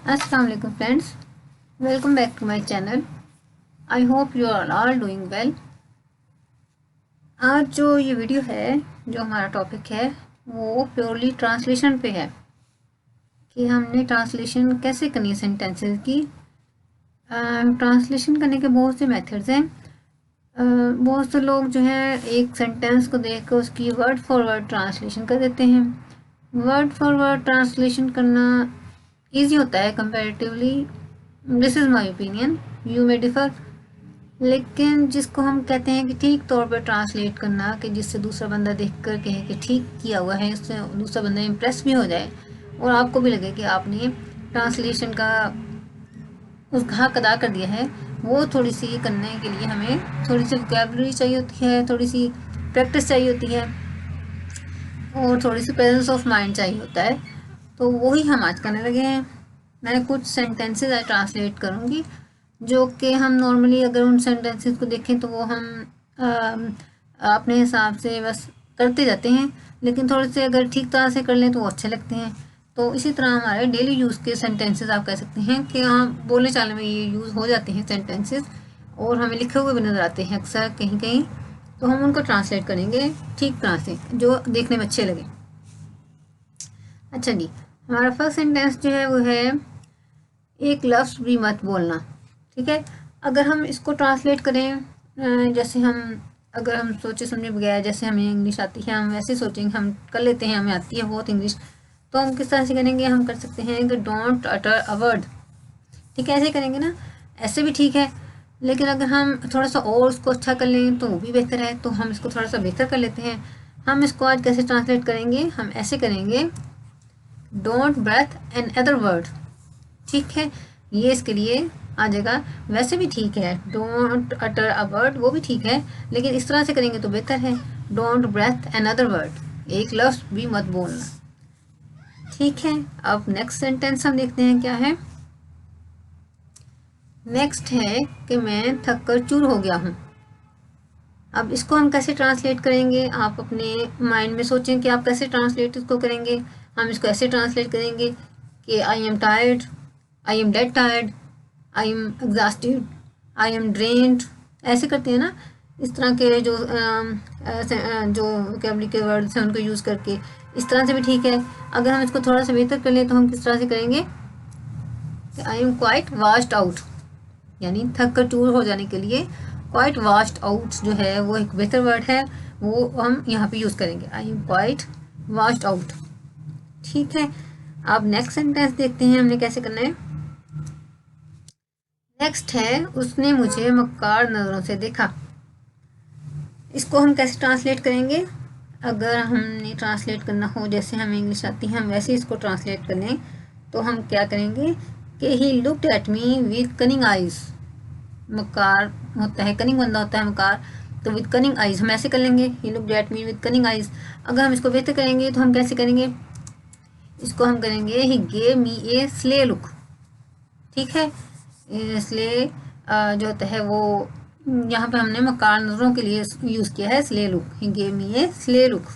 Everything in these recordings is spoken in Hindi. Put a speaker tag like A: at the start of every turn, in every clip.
A: अस्सलाम वालेकुम friends, welcome back to my channel. I hope you are all doing well. आज जो ये वीडियो है, जो हमारा टॉपिक है वो प्योरली ट्रांसलेशन पे है कि हमने ट्रांसलेशन कैसे करनी है सेंटेंसेस की। ट्रांसलेशन करने के बहुत से मेथड्स हैं। बहुत से लोग जो है एक सेंटेंस को देख कर उसकी वर्ड फॉर वर्ड ट्रांसलेशन कर देते हैं। वर्ड फॉर वर्ड ट्रांसलेशन करना ईजी होता है comparatively, this is my opinion, you may differ. लेकिन जिसको हम कहते हैं कि ठीक तौर पर ट्रांसलेट करना, कि जिससे दूसरा बंदा देख कर कहे कि ठीक किया हुआ है, इससे दूसरा बंदा इम्प्रेस भी हो जाए और आपको भी लगे कि आपने ट्रांसलेशन का उसका हक अदा कर दिया है, वो थोड़ी सी करने के लिए हमें थोड़ी सी वोकैबुलरी चाहिए होती है, थोड़ी सी प्रैक्टिस चाहिए होती है और थोड़ी सी प्रेजेंस ऑफ माइंड चाहिए होता है। तो वही हम आज करने लगे हैं। मैं कुछ सेंटेंसेस आज ट्रांसलेट करूँगी जो कि हम नॉर्मली अगर उन सेंटेंसेस को देखें तो वो हम अपने हिसाब से बस करते जाते हैं, लेकिन थोड़े से अगर ठीक तरह से कर लें तो वो अच्छे लगते हैं। तो इसी तरह हमारे डेली यूज़ के सेंटेंसेस आप कह सकते हैं कि हाँ, बोलने चालने में ये यूज़ हो जाते हैं सेंटेंसेस और हमें लिखे हुए भी नज़र आते हैं अक्सर कहीं कहीं। तो हम उनको ट्रांसलेट करेंगे ठीक तरह से जो देखने में अच्छे लगे। अच्छा जी, हमारा फर्स्ट सेंटेंस जो है वो है एक लफ्ज़ भी मत बोलना। ठीक है, अगर हम इसको ट्रांसलेट करें, जैसे अगर हम सोचे समझे बगैर, जैसे हमें इंग्लिश आती है हम वैसे सोचेंगे, हम कर लेते हैं, हमें आती है बहुत इंग्लिश, तो हम किस तरह से करेंगे? हम कर सकते हैं कि डोंट अटर अ वर्ड। ठीक है, ऐसे करेंगे ना, ऐसे भी ठीक है। लेकिन अगर हम थोड़ा सा और उसको अच्छा कर लें तो वो भी बेहतर है, तो हम इसको थोड़ा सा बेहतर कर लेते हैं। हम इसको आज कैसे ट्रांसलेट करेंगे? हम ऐसे करेंगे, don't breathe another word. ठीक है, ये इसके लिए आ जाएगा। वैसे भी ठीक है, डोंट अटर अ वर्ड, वो भी ठीक है, लेकिन इस तरह से करेंगे तो बेहतर है, don't breathe another word, एक लफ्ज़ भी मत बोलना। ठीक है, अब नेक्स्ट सेंटेंस हम देखते हैं क्या है। नेक्स्ट है कि मैं थक कर चूर हो गया हूँ। अब इसको हम कैसे ट्रांसलेट करेंगे? आप अपने माइंड में सोचें कि आप कैसे ट्रांसलेट इसको करेंगे। हम इसको ऐसे ट्रांसलेट करेंगे कि I am tired, I am dead tired, I am exhausted, I am drained. ऐसे करते हैं ना, इस तरह के जो वोकैबुलरी के वर्ड्स हैं उनको यूज़ करके, इस तरह से भी ठीक है। अगर हम इसको थोड़ा सा बेहतर कर लें तो हम किस तरह से करेंगे? I am quite washed out, यानी थक कर चूर हो जाने के लिए क्वाइट वॉश्ड आउट जो है वो एक बेहतर वर्ड है, वो हम यहाँ पे यूज़ करेंगे, I am quite washed out. ठीक है, अब नेक्स्ट सेंटेंस देखते हैं हमने कैसे करना है। नेक्स्ट है, उसने मुझे मक्कार नज़रों से देखा। इसको हम कैसे ट्रांसलेट करेंगे? अगर हमने ट्रांसलेट करना हो, जैसे हमें इंग्लिश आती है, हम वैसे इसको ट्रांसलेट करें तो हम क्या करेंगे कि he looked at me with cunning eyes. मक्कार होता है, कनिंग बंदा होता है मक्कार, तो विद कनिंग आइज़ हम ऐसे कर लेंगे, he looked at me with cunning eyes. अगर हम इसको बेहतर करेंगे तो हम कैसे करेंगे? इसको हम करेंगे he gave me A slay look. ठीक है, स्ले जो होता है वो यहाँ पे हमने मक्कार नज़रों के लिए यूज़ किया है, slay look, he gave me A slay look.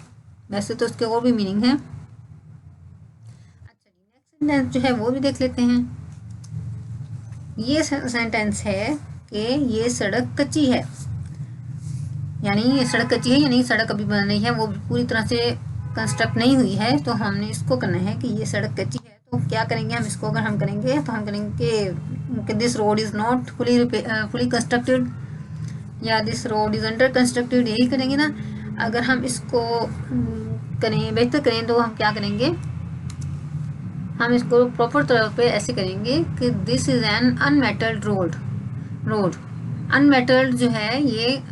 A: वैसे तो उसके और भी मीनिंग है। अच्छा, नेक्स्ट सेंटेंस जो है वो भी देख लेते हैं। ये सेंटेंस है कि ये सड़क कच्ची है, यानी ये सड़क कच्ची है, यानी सड़क अभी बन रही है, वो पूरी तरह से कंस्ट्रक्ट नहीं हुई है। तो हमने इसको करना है कि ये सड़क कच्ची है, तो क्या करेंगे हम इसको? अगर हम करेंगे तो हम करेंगे कि this road is not fully constructed, या this road is under constructed, यही करेंगे ना। अगर हम इसको करें, बेहतर करें, तो हम क्या करेंगे? हम इसको प्रॉपर तौर पे ऐसे करेंगे कि this is an unmetalled road. Unmetalled जो है ये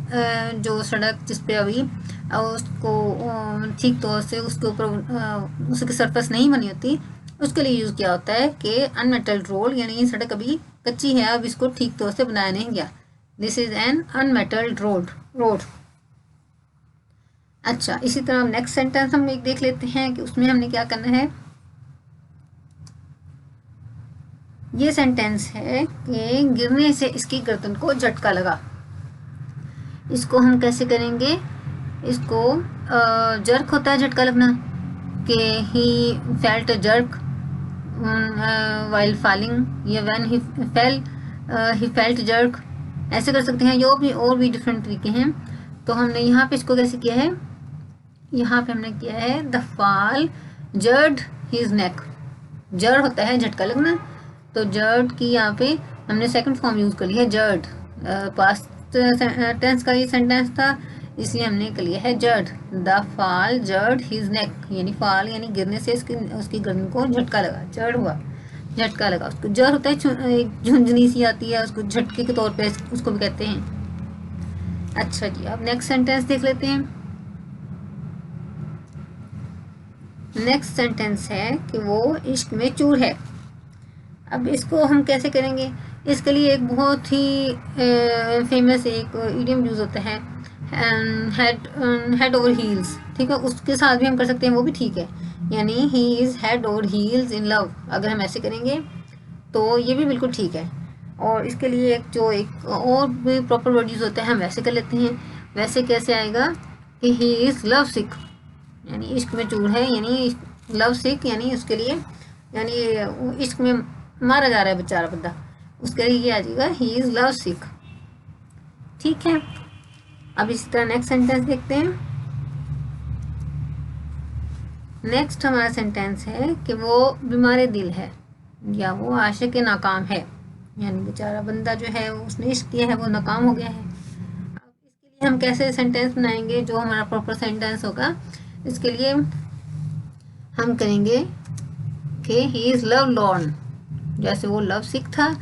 A: जो सड़क जिस पे अभी उसको ठीक तौर से उसके ऊपर उसकी सरफेस नहीं बनी होती, उसके लिए यूज़ किया होता है कि अनमेटल्ड रोड, यानी ये सड़क अभी कच्ची है, अब इसको ठीक तौर से बनाया नहीं गया। This is an unmetalled road. अच्छा, इसी तरह नेक्स्ट सेंटेंस हम एक देख लेते हैं कि उसमें हमने क्या करना है। ये सेंटेंस है कि गिरने से इसकी गर्दन को झटका लगा। इसको हम कैसे करेंगे? इसको जर्क होता है झटका लगना, कि he felt jerk, while falling, या when he fell he felt jerk, ऐसे कर सकते हैं। यो भी और भी डिफरेंट तरीके हैं। तो हमने यहाँ पे इसको कैसे किया है, यहाँ पे हमने किया है the fall GERD his neck. GERD होता है झटका लगना, तो जर्ड की यहाँ पे हमने सेकंड फॉर्म यूज कर लिया है जर्ड। पास्ट टेंस का ये सेंटेंस था, इसलिए हमने कर लिया है GERD. The fall GERD his neck, यानी फॉल यानी गिरने से उसकी गर्दन को झटका लगा, जर्ड हुआ, झटका लगा। उसको जर होता है एक झुंझुनी सी आती है, उसको झटके के तौर पे उसको भी कहते हैं। अच्छा जी, अब नेक्स्ट सेंटेंस देख लेते हैं। नेक्स्ट सेंटेंस है कि वो इश्क में चूर है। अब इसको हम कैसे करेंगे, इसके लिए एक बहुत ही फेमस एक इडियम यूज होता है, हेड ओवर हील्स। ठीक है, उसके साथ भी हम कर सकते हैं, वो भी ठीक है। यानी he is head over heels in love, अगर हम ऐसे करेंगे तो ये भी बिल्कुल ठीक है। और इसके लिए एक और भी प्रॉपर वर्ड यूज होता है, हम वैसे कर लेते हैं। वैसे कैसे आएगा कि ही इज लव सिक, यानी इश्क में चूर है, यानी लव सिक, यानी उसके लिए, यानी इश्क में मारा जा रहा है बेचारा बंदा, उसके लिए आ जाएगा ही इज लव सिक। ठीक है, अब इसी तरह नेक्स्ट सेंटेंस देखते हैं। नेक्स्ट हमारा सेंटेंस है कि वो बीमार दिल है, या वो आशिक नाकाम है, यानी बेचारा बंदा जो है उसने इश्क किया है, वो नाकाम हो गया है। अब इसके लिए हम कैसे सेंटेंस बनाएंगे जो हमारा प्रॉपर सेंटेंस होगा, इसके लिए हम करेंगे कि ही इज लव लॉर्न। जैसे वो लव सिक था,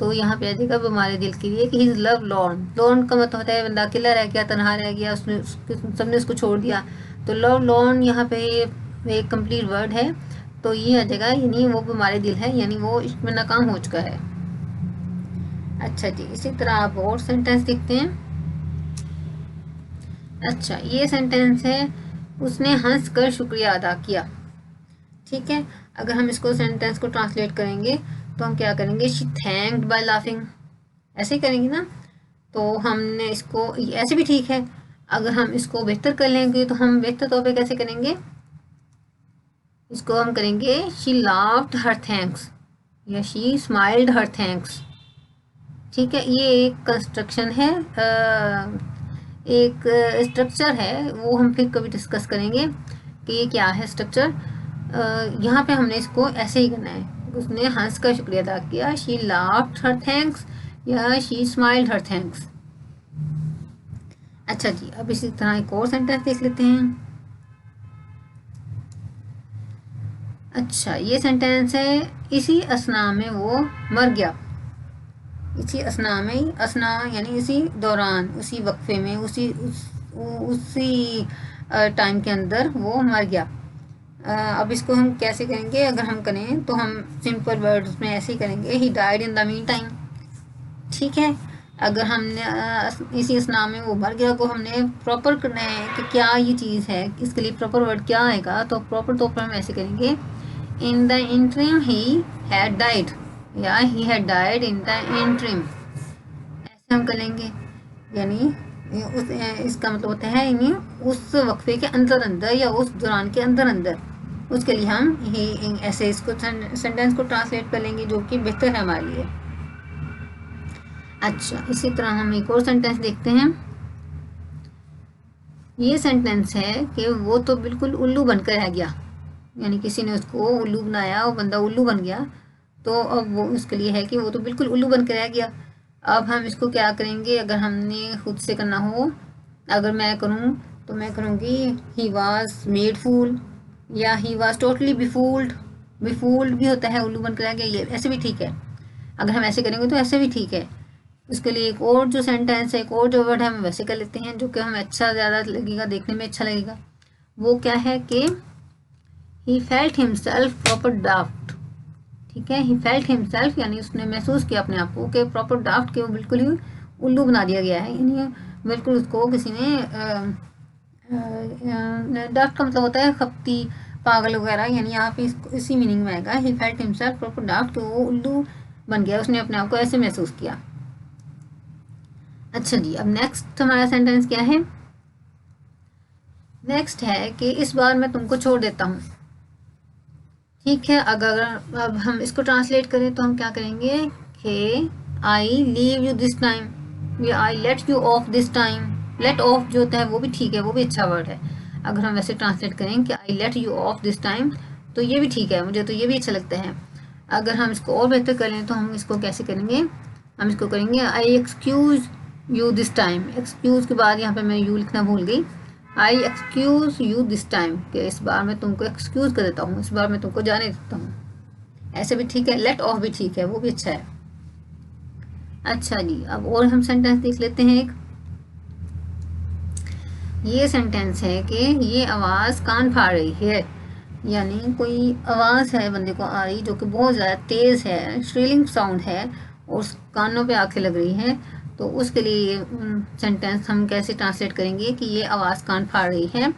A: तो यहाँ पे आ जाएगा बीमार दिल के लिए कि he is love Laurn. Laurn का मतलब होता है बंदा अकेला रह गया, तनहा रह गया, उसने सबने उसको छोड़ दिया। तो लव लॉर्न यहाँ पे एक कंप्लीट वर्ड है, तो ये आ जाएगा, यानी वो बीमार दिल है, यानी वो इसमें नाकाम हो चुका है। अच्छा जी, इसी तरह आप और सेंटेंस देखते हैं। अच्छा, ये सेंटेंस है उसने हंस कर शुक्रिया अदा किया। ठीक है, अगर हम इसको सेंटेंस को ट्रांसलेट करेंगे तो हम क्या करेंगे, शी थैंक्ड बाय लाफिंग, ऐसे ही करेंगे ना। तो हमने इसको ऐसे भी ठीक है। अगर हम इसको बेहतर कर लेंगे तो हम बेहतर तौर पे कैसे करेंगे, इसको हम करेंगे शी लाफ्ड हर थैंक्स, या शी स्माइल्ड हर थैंक्स। ठीक है, ये एक कंस्ट्रक्शन है, एक स्ट्रक्चर है, वो हम फिर कभी डिस्कस करेंगे कि ये क्या है स्ट्रक्चर। यहाँ पे हमने इसको ऐसे ही करना है, उसने हंस कर शुक्रिया अदा किया, शी लाफ्ड हर थैंक्स, या शी स्माइल्ड हर थैंक्स। अच्छा जी, अब इसी तरह एक और सेंटेंस देख लेते हैं। अच्छा, ये सेंटेंस है इसी असना में वो मर गया। इसी असना में, असना यानी इसी दौरान, उसी वक्फे में, उसी टाइम के अंदर वो मर गया। अब इसको हम कैसे करेंगे, अगर हम करें तो हम सिंपल वर्ड्स में ऐसे ही करेंगे, he died in the mean time. ठीक है, अगर हमने इसी असना में वो मर गया को हमने प्रॉपर करना है कि क्या ये चीज़ है, इसके लिए प्रॉपर वर्ड क्या आएगा, तो प्रॉपर तौर पर हम ऐसे करेंगे, in the interim he had died, या he had died in the interim, ऐसे हम करेंगे। यानी इसका मतलब होता है यानी उस वक्फे के अंदर अंदर, या उस दौरान के अंदर अंदर, उसके लिए हम ही ऐसे इसको सेंटेंस को ट्रांसलेट कर लेंगे, जो कि बेहतर है हमारे लिए। अच्छा, इसी तरह हम एक और सेंटेंस देखते हैं। ये सेंटेंस है कि वो तो बिल्कुल उल्लू बनकर रह गया, यानी किसी ने उसको उल्लू बनाया, वो बंदा उल्लू बन गया। तो अब वो उसके लिए है कि वो तो बिल्कुल उल्लू बनकर रह गया। अब हम इसको क्या करेंगे, अगर हमने खुद से करना हो, अगर मैं करूँ तो मैं करूँगी ही वॉज मेड फूल, या ही वॉज टोटली बिफूल्ड। बिफूल्ड भी होता है उल्लू बनकर रह गया, ये ऐसे भी ठीक है। अगर हम ऐसे करेंगे तो ऐसे भी ठीक है। उसके लिए एक और जो सेंटेंस है, एक और जो वर्ड है, हम वैसे कर लेते हैं, जो कि हमें अच्छा ज़्यादा लगेगा, देखने में अच्छा लगेगा। वो क्या है कि he felt himself proper draft. ठीक है, ही फेल्ट हिमसेल्फ, यानी उसने महसूस किया अपने आप को कि प्रॉपर ड्राफ्ट के वो बिल्कुल ही उल्लू बना दिया गया है, यानी बिल्कुल उसको किसी ने ड्राफ्ट का मतलब होता है खपती, पागल वगैरह, यानी यहाँ पे इसी मीनिंग में आएगा, he felt himself proper draft, कि वो उल्लू बन गया, उसने अपने आप को ऐसे महसूस किया। अच्छा जी, अब नेक्स्ट हमारा सेंटेंस क्या है, नेक्स्ट है कि इस बार मैं तुमको छोड़ देता हूँ। ठीक है, अगर अब हम इसको ट्रांसलेट करें तो हम क्या करेंगे कि I leave you this time या I let you off this time. Let off जो होता है वो भी ठीक है, वो भी अच्छा वर्ड है। अगर हम वैसे ट्रांसलेट करें कि आई let you off this time तो ये भी ठीक है, मुझे तो ये भी अच्छा लगता है। अगर हम इसको और बेहतर करें तो हम इसको कैसे करेंगे, हम इसको करेंगे I excuse you this time. Excuse के बाद यहाँ पे मैं यू लिखना भूल गई। I excuse you this time कि इस बार मैं तुमको एक्सक्यूज़ कर देता हूँ, इस बार मैं तुमको जाने देता हूँ। ऐसे भी ठीक है, लेट ऑफ भी ठीक है, वो भी अच्छा है। अच्छा जी, अब और हम सेंटेंस देख लेते हैं। एक ये सेंटेंस है कि ये आवाज़ कान फाड़ रही है, यानी कोई आवाज़ है बंदे को आ रही जो कि बहुत ज़्यादा तेज़ है, श्रीलिंग साउंड है और कानों पे आके लग रही है। तो उसके लिए ये सेंटेंस हम कैसे ट्रांसलेट करेंगे कि ये आवाज़ कान फाड़ रही है।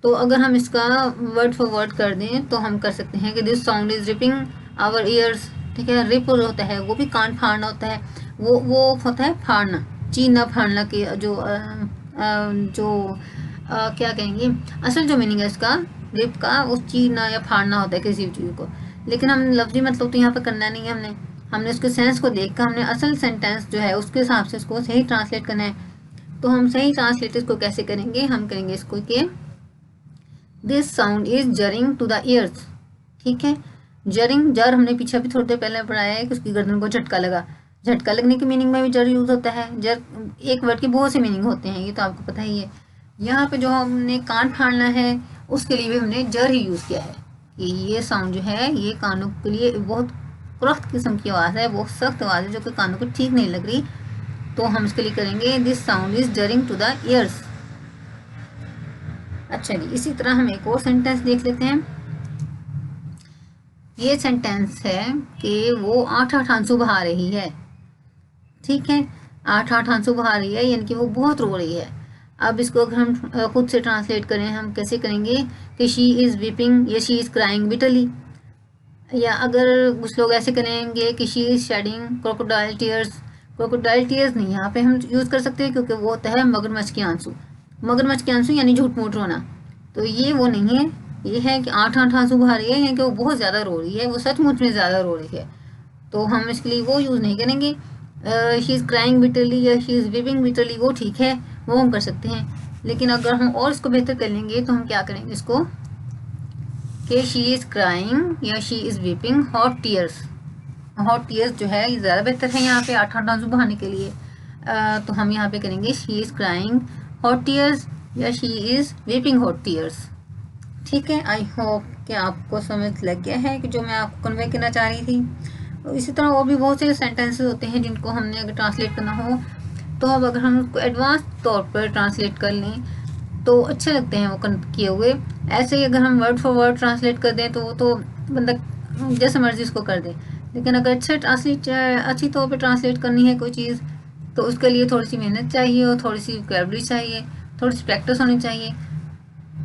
A: तो अगर हम इसका वर्ड फॉर वर्ड कर दें तो हम कर सकते हैं कि this sound is ripping our ears. ठीक है, रिप होता है वो भी कान फाड़ना होता है, वो होता है फाड़ना, चीरना फाड़ना के जो क्या कहेंगे, असल जो मीनिंग है इसका रिप का वो चीरना या फाड़ना होता है किसी भी चीज़ को। लेकिन हम लफ्जी मतलब तो यहाँ पे करना नहीं है, हमने उसके सेंस को देखकर हमने असल सेंटेंस जो है उसके हिसाब से उसको सही ट्रांसलेट करना है। तो हम सही ट्रांसलेट इसको कैसे करेंगे, हम करेंगे इसको कि this sound is jarring to the ears. ठीक है, जरिंग, जर हमने पीछे भी थोड़ी देर पहले पढ़ाया है कि उसकी गर्दन को झटका लगा। झटका लगने की मीनिंग में भी जर यूज होता है। जर एक वर्ड के बहुत से मीनिंग होते हैं, ये तो आपको पता ही है। यहाँ पे जो हमने कान फाड़ना है उसके लिए भी हमने जर ही यूज़ किया है कि ये साउंड जो है ये कानों के लिए बहुत सख्त किस्म की आवाज़ है, बहुत सख्त आवाज़ है जो कि कानों को ठीक नहीं लग रही। तो हम इसके लिए करेंगे this sound is jarring to the ears. अच्छा जी, इसी तरह हम एक और सेंटेंस देख लेते हैं। ये सेंटेंस है कि वो 8-8 आंसू बहा रही है। ठीक है, 8-8 आंसू बहा रही है यानी कि वो बहुत रो रही है। अब इसको अगर हम खुद से ट्रांसलेट करें हम कैसे करेंगे कि शी इज़ वीपिंग या शी इज़ क्राइंग बिटरली। या अगर कुछ लोग ऐसे करेंगे कि she is shedding crocodile tears. Crocodile tears नहीं यहाँ पे हम यूज़ कर सकते हैं क्योंकि वो होता है मगरमच्छ के आंसू। मगरमच्छ के आंसू यानी झूठ मूठ रोना, तो ये वो नहीं है। ये है कि 8-8 आंसू बहा रही है यानी कि वो बहुत ज़्यादा रो रही है, वो सचमुच में ज़्यादा रो रही है। तो हम इसके लिए वो यूज़ नहीं करेंगे। शी इज़ क्राइंग बिटरली या शी इज़ वीपिंग बिटरली, वो ठीक है, वो हम कर सकते हैं। लेकिन अगर हम और इसको बेहतर कर लेंगे तो हम क्या करेंगे इसको कि शी इज़ क्राइंग या she is weeping hot tears. Hot tears जो है ये ज़्यादा बेहतर है यहाँ पे 8-8 आंसू बहाने के लिए। तो हम यहाँ पे करेंगे she is crying hot tears या she is weeping hot tears. ठीक है, आई होप कि आपको समझ लग गया है कि जो मैं आपको कन्वे करना चाह रही थी। तो इसी तरह और भी बहुत से सेंटेंसेस होते हैं जिनको हमने अगर ट्रांसलेट करना हो तो अब अगर हम उसको एडवांस तौर पर ट्रांसलेट कर लें तो अच्छे लगते हैं वो किए हुए। ऐसे ही अगर हम वर्ड फॉर वर्ड ट्रांसलेट कर दें तो वो तो बंदा जैसे मर्जी उसको कर दे। लेकिन अगर अच्छी तौर पर ट्रांसलेट करनी है कोई चीज़ तो उसके लिए थोड़ी सी मेहनत चाहिए और थोड़ी सी वोकैबुलरी चाहिए, थोड़ी सी प्रैक्टिस होनी चाहिए।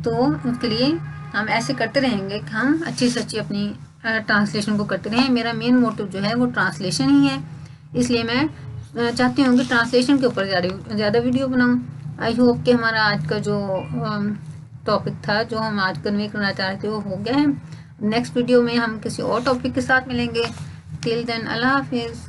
A: तो उसके लिए हम ऐसे करते रहेंगे कि हम अच्छी से अच्छी अपनी ट्रांसलेशन को करते रहें। मेरा मेन मोटिव जो है वो ट्रांसलेशन ही है, इसलिए मैं चाहती हूँ कि ट्रांसलेशन के ऊपर ज़्यादा वीडियो बनाऊँ। आई होप कि हमारा आज का जो टॉपिक था जो हम आज कन्वे करना चाह रहे थे वो हो गया है। नेक्स्ट वीडियो में हम किसी और टॉपिक के साथ मिलेंगे। टिल देन अल्लाह हाफिज़।